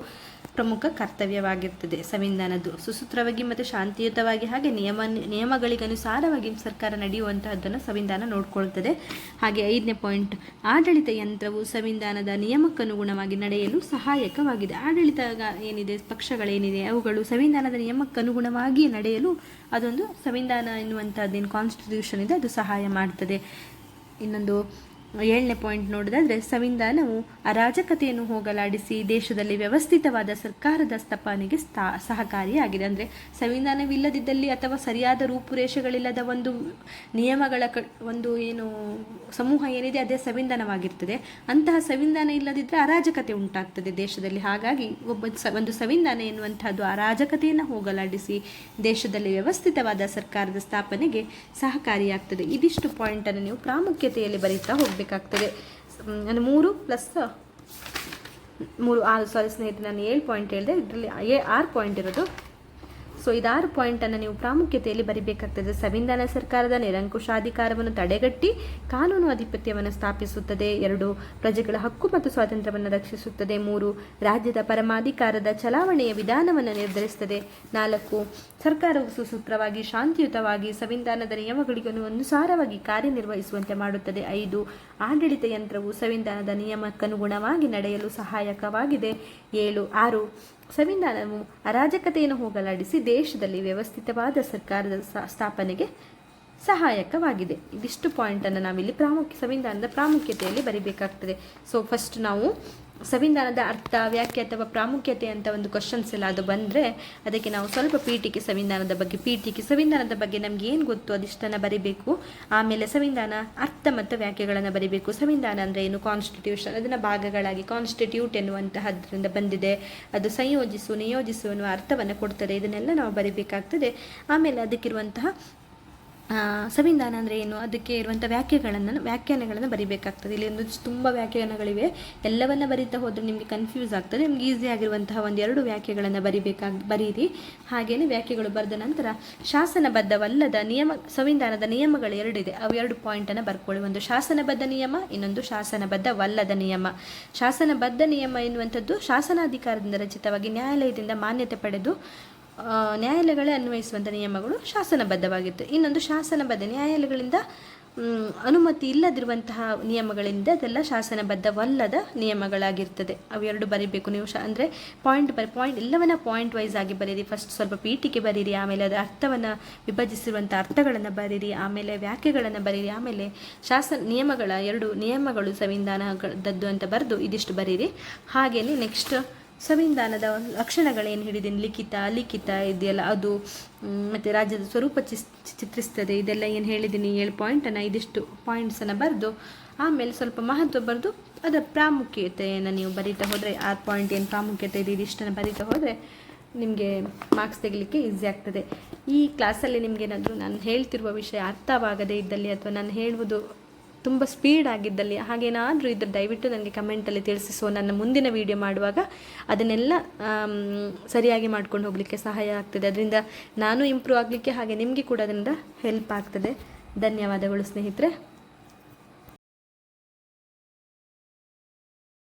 ಪ್ರಮುಖ ಕರ್ತವ್ಯವಾಗಿರ್ತದೆ. ಸಂವಿಧಾನದ್ದು ಸುಸೂತ್ರವಾಗಿ ಮತ್ತು ಶಾಂತಿಯುತವಾಗಿ ಹಾಗೆ ನಿಯಮಗಳಿಗನುಸಾರವಾಗಿ ಸರ್ಕಾರ ನಡೆಯುವಂತಹದ್ದನ್ನು ಸಂವಿಧಾನ ನೋಡಿಕೊಳ್ತದೆ. ಹಾಗೆ 5ನೇ ಪಾಯಿಂಟ್, ಆಡಳಿತ ಯಂತ್ರವು ಸಂವಿಧಾನದ ನಿಯಮಕ್ಕನುಗುಣವಾಗಿ ನಡೆಯಲು ಸಹಾಯಕವಾಗಿದೆ. ಆಡಳಿತ ಏನಿದೆ, ಪಕ್ಷಗಳೇನಿದೆ, ಅವುಗಳು ಸಂವಿಧಾನದ ನಿಯಮಕ್ಕನುಗುಣವಾಗಿ ನಡೆಯಲು ಅದೊಂದು ಸಂವಿಧಾನ ಎನ್ನುವಂಥದ್ದೇನು ಕಾನ್ಸ್ಟಿಟ್ಯೂಷನ್ ಇದೆ ಅದು ಸಹಾಯ ಮಾಡ್ತದೆ. ಇನ್ನೊಂದು 7ನೇ ಪಾಯಿಂಟ್ ನೋಡೋದಾದರೆ, ಸಂವಿಧಾನವು ಅರಾಜಕತೆಯನ್ನು ಹೋಗಲಾಡಿಸಿ ದೇಶದಲ್ಲಿ ವ್ಯವಸ್ಥಿತವಾದ ಸರ್ಕಾರದ ಸ್ಥಾಪನೆಗೆ ಸಹಕಾರಿಯಾಗಿದೆ. ಅಂದರೆ ಸಂವಿಧಾನವಿಲ್ಲದಿದ್ದಲ್ಲಿ ಅಥವಾ ಸರಿಯಾದ ರೂಪುರೇಷೆಗಳಿಲ್ಲದ ಒಂದು ನಿಯಮಗಳ ಒಂದು ಏನು ಸಮೂಹ ಏನಿದೆ ಅದೇ ಸಂವಿಧಾನವಾಗಿರ್ತದೆ. ಅಂತಹ ಸಂವಿಧಾನ ಇಲ್ಲದಿದ್ದರೆ ಅರಾಜಕತೆ ಉಂಟಾಗ್ತದೆ ದೇಶದಲ್ಲಿ. ಹಾಗಾಗಿ ಒಂದು ಸಂವಿಧಾನ ಎನ್ನುವಂತಹದ್ದು ಅರಾಜಕತೆಯನ್ನು ಹೋಗಲಾಡಿಸಿ ದೇಶದಲ್ಲಿ ವ್ಯವಸ್ಥಿತವಾದ ಸರ್ಕಾರದ ಸ್ಥಾಪನೆಗೆ ಸಹಕಾರಿಯಾಗ್ತದೆ. ಇದಿಷ್ಟು ಪಾಯಿಂಟನ್ನು ನೀವು ಪ್ರಾಮುಖ್ಯತೆಯಲ್ಲಿ ಬರೀತಾ ಹೋಗಬೇಕಾಗ್ತದೆ. 3 + 3 ಸಾರಿ ಸ್ನೇಹಿತರೆ, ನಾನು 7 ಪಾಯಿಂಟ್ ಹೇಳಿದೆ, ಇದರಲ್ಲಿ 6 ಪಾಯಿಂಟ್ ಇರೋದು. ಸೊ ಇದು 6 ಪಾಯಿಂಟನ್ನು ನೀವು ಪ್ರಾಮುಖ್ಯತೆಯಲ್ಲಿ ಬರಿಬೇಕಾಗ್ತದೆ. ಸಂವಿಧಾನ ಸರ್ಕಾರದ ನಿರಂಕುಶಾಧಿಕಾರವನ್ನು ತಡೆಗಟ್ಟಿ ಕಾನೂನು ಅಧಿಪತ್ಯವನ್ನು ಸ್ಥಾಪಿಸುತ್ತದೆ. 2 ಪ್ರಜೆಗಳ ಹಕ್ಕು ಮತ್ತು ಸ್ವಾತಂತ್ರ್ಯವನ್ನು ರಕ್ಷಿಸುತ್ತದೆ. 3 ರಾಜ್ಯದ ಪರಮಾಧಿಕಾರದ ಚಲಾವಣೆಯ ವಿಧಾನವನ್ನು ನಿರ್ಧರಿಸುತ್ತದೆ. 4 ಸರ್ಕಾರವು ಸುಸೂತ್ರವಾಗಿ ಶಾಂತಿಯುತವಾಗಿ ಸಂವಿಧಾನದ ನಿಯಮಗಳಿಗೂ ಅನುಸಾರವಾಗಿ ಕಾರ್ಯನಿರ್ವಹಿಸುವಂತೆ ಮಾಡುತ್ತದೆ. 5 ಆಡಳಿತ ಯಂತ್ರವು ಸಂವಿಧಾನದ ನಿಯಮಕ್ಕನುಗುಣವಾಗಿ ನಡೆಯಲು ಸಹಾಯಕವಾಗಿದೆ. 6 ಸಂವಿಧಾನವು ಅರಾಜಕತೆಯನ್ನು ಹೋಗಲಾಡಿಸಿ ದೇಶದಲ್ಲಿ ವ್ಯವಸ್ಥಿತವಾದ ಸರ್ಕಾರದ ಸ್ಥಾಪನೆಗೆ ಸಹಾಯಕವಾಗಿದೆ. ಇದಿಷ್ಟು ಪಾಯಿಂಟನ್ನು ನಾವಿಲ್ಲಿ ಸಂವಿಧಾನದ ಪ್ರಾಮುಖ್ಯತೆಯಲ್ಲಿ ಬರಿಬೇಕಾಗ್ತದೆ. ಸೊ ಫಸ್ಟ್ ನಾವು ಸಂವಿಧಾನದ ಅರ್ಥ, ವ್ಯಾಖ್ಯೆ ಅಥವಾ ಪ್ರಾಮುಖ್ಯತೆ ಅಂತ ಒಂದು ಕ್ವಶನ್ಸ್ ಎಲ್ಲ ಅದು ಬಂದರೆ ಅದಕ್ಕೆ ನಾವು ಸ್ವಲ್ಪ ಸಂವಿಧಾನದ ಬಗ್ಗೆ ನಮ್ಗೆ ಏನು ಗೊತ್ತು ಅದಿಷ್ಟನ್ನು ಬರಿಬೇಕು. ಆಮೇಲೆ ಸಂವಿಧಾನ ಅರ್ಥ ಮತ್ತು ವ್ಯಾಖ್ಯೆಗಳನ್ನು ಬರಿಬೇಕು. ಸಂವಿಧಾನ ಅಂದರೆ ಏನು, ಕಾನ್ಸ್ಟಿಟ್ಯೂಷನ್, ಅದನ್ನು ಭಾಗಗಳಾಗಿ ಕಾನ್ಸ್ಟಿಟ್ಯೂಟ್ ಎನ್ನುವಂತಹದ್ರಿಂದ ಬಂದಿದೆ. ಅದು ಸಂಯೋಜಿಸು, ನಿಯೋಜಿಸು ಎನ್ನುವ ಅರ್ಥವನ್ನು ಕೊಡ್ತದೆ. ಇದನ್ನೆಲ್ಲ ನಾವು ಬರಿಬೇಕಾಗ್ತದೆ. ಆಮೇಲೆ ಅದಕ್ಕಿರುವಂತಹ ಸಂವಿಧಾನ ಅಂದರೆ ಏನು, ಅದಕ್ಕೆ ಇರುವಂಥ ವ್ಯಾಖ್ಯಾನಗಳನ್ನು ಬರಿಬೇಕಾಗ್ತದೆ. ಇಲ್ಲಿ ತುಂಬ ವ್ಯಾಖ್ಯಾನಗಳಿವೆ. ಎಲ್ಲವನ್ನ ಬರಿತಾ ಹೋದರೆ ನಿಮಗೆ ಕನ್ಫ್ಯೂಸ್ ಆಗ್ತದೆ. ನಿಮ್ಗೆ ಈಸಿ ಆಗಿರುವಂತಹ 1-2 ವ್ಯಾಖ್ಯೆಗಳನ್ನು ಬರೀರಿ. ಹಾಗೆಯೇ ವ್ಯಾಖ್ಯೆಗಳು ಬರೆದ ನಂತರ ಶಾಸನಬದ್ಧವಲ್ಲದ ಸಂವಿಧಾನದ ನಿಯಮಗಳು 2 ಇದೆ. ಅವು 2 ಪಾಯಿಂಟನ್ನು ಬರ್ಕೊಳ್ಳಿ. ಒಂದು ಶಾಸನಬದ್ಧ ನಿಯಮ, ಇನ್ನೊಂದು ಶಾಸನಬದ್ಧವಲ್ಲದ ನಿಯಮ. ಶಾಸನಬದ್ಧ ನಿಯಮ ಎನ್ನುವಂಥದ್ದು ಶಾಸನಾಧಿಕಾರದಿಂದ ರಚಿತವಾಗಿ ನ್ಯಾಯಾಲಯದಿಂದ ಮಾನ್ಯತೆ ಪಡೆದು ನ್ಯಾಯಾಲಯಗಳೇ ಅನ್ವಯಿಸುವಂಥ ನಿಯಮಗಳು ಶಾಸನಬದ್ಧವಾಗಿರುತ್ತೆ. ಇನ್ನೊಂದು ಶಾಸನಬದ್ಧ ನ್ಯಾಯಾಲಯಗಳಿಂದ ಅನುಮತಿ ಇಲ್ಲದಿರುವಂತಹ ನಿಯಮಗಳಿಂದ ಅದೆಲ್ಲ ಶಾಸನಬದ್ಧವಲ್ಲದ ನಿಯಮಗಳಾಗಿರ್ತದೆ. ಅವು 2 ಬರೀಬೇಕು ನೀವು. ಅಂದರೆ ಪಾಯಿಂಟ್ ಎಲ್ಲವನ್ನ ಪಾಯಿಂಟ್ ವೈಸ್ ಆಗಿ ಬರೀರಿ. ಫಸ್ಟ್ ಸ್ವಲ್ಪ ಪೀಠಿಕೆ ಬರೀರಿ, ಆಮೇಲೆ ಅದರ ಅರ್ಥವನ್ನು ವಿಭಜಿಸಿರುವಂಥ ಅರ್ಥಗಳನ್ನು ಬರೀರಿ, ಆಮೇಲೆ ವ್ಯಾಖ್ಯೆಗಳನ್ನು ಬರೀರಿ, ಆಮೇಲೆ ನಿಯಮಗಳ 2 ನಿಯಮಗಳು ಸಂವಿಧಾನದದ್ದು ಅಂತ ಬರೆದು ಇದಿಷ್ಟು ಬರೀರಿ. ಹಾಗೆಯೇ ನೆಕ್ಸ್ಟ್ ಸಂವಿಧಾನದ ಲಕ್ಷಣಗಳೇನು ಹೇಳಿದ್ದೀನಿ, ಲಿಖಿತ ಇದೆಯಲ್ಲ ಅದು, ಮತ್ತು ರಾಜ್ಯದ ಸ್ವರೂಪ ಚಿತ್ರಿಸ್ತದೆ, ಇದೆಲ್ಲ ಏನು ಹೇಳಿದ್ದೀನಿ 7 ಪಾಯಿಂಟನ್ನು, ಇದಿಷ್ಟು ಪಾಯಿಂಟ್ಸನ್ನು ಬರೆದು ಆಮೇಲೆ ಸ್ವಲ್ಪ ಮಹತ್ವ ಬರೆದು ಅದರ ಪ್ರಾಮುಖ್ಯತೆಯನ್ನು ನೀವು ಬರೀತಾ ಹೋದರೆ, 6 ಪಾಯಿಂಟ್ ಏನು ಪ್ರಾಮುಖ್ಯತೆ ಇದೆ ಇದಿಷ್ಟನ್ನು ಬರೀತಾ ಹೋದರೆ ನಿಮಗೆ ಮಾರ್ಕ್ಸ್ ತೆಗಿಲಿಕ್ಕೆ ಈಸಿ ಆಗ್ತದೆ. ಈ ಕ್ಲಾಸಲ್ಲಿ ನಿಮಗೇನಾದರೂ ನಾನು ಹೇಳ್ತಿರುವ ವಿಷಯ ಅರ್ಥವಾಗದೇ ಇದ್ದಲ್ಲಿ ಅಥವಾ ನಾನು ಹೇಳುವುದು ತುಂಬ ಸ್ಪೀಡ್ ಆಗಿದ್ದಲ್ಲಿ ಹಾಗೇನಾದರೂ ಇದ್ದರೆ ದಯವಿಟ್ಟು ನನಗೆ ಕಮೆಂಟಲ್ಲಿ ತಿಳಿಸಿ. ಸೊ ನನ್ನ ಮುಂದಿನ ವೀಡಿಯೋ ಮಾಡುವಾಗ ಅದನ್ನೆಲ್ಲ ಸರಿಯಾಗಿ ಮಾಡ್ಕೊಂಡು ಹೋಗಲಿಕ್ಕೆ ಸಹಾಯ ಆಗ್ತದೆ. ಅದರಿಂದ ನಾನು ಇಂಪ್ರೂವ್ ಆಗಲಿಕ್ಕೆ ಹಾಗೆ ನಿಮಗೆ ಕೂಡ ಅದರಿಂದ ಹೆಲ್ಪ್ ಆಗ್ತದೆ. ಧನ್ಯವಾದಗಳು ಸ್ನೇಹಿತರೆ.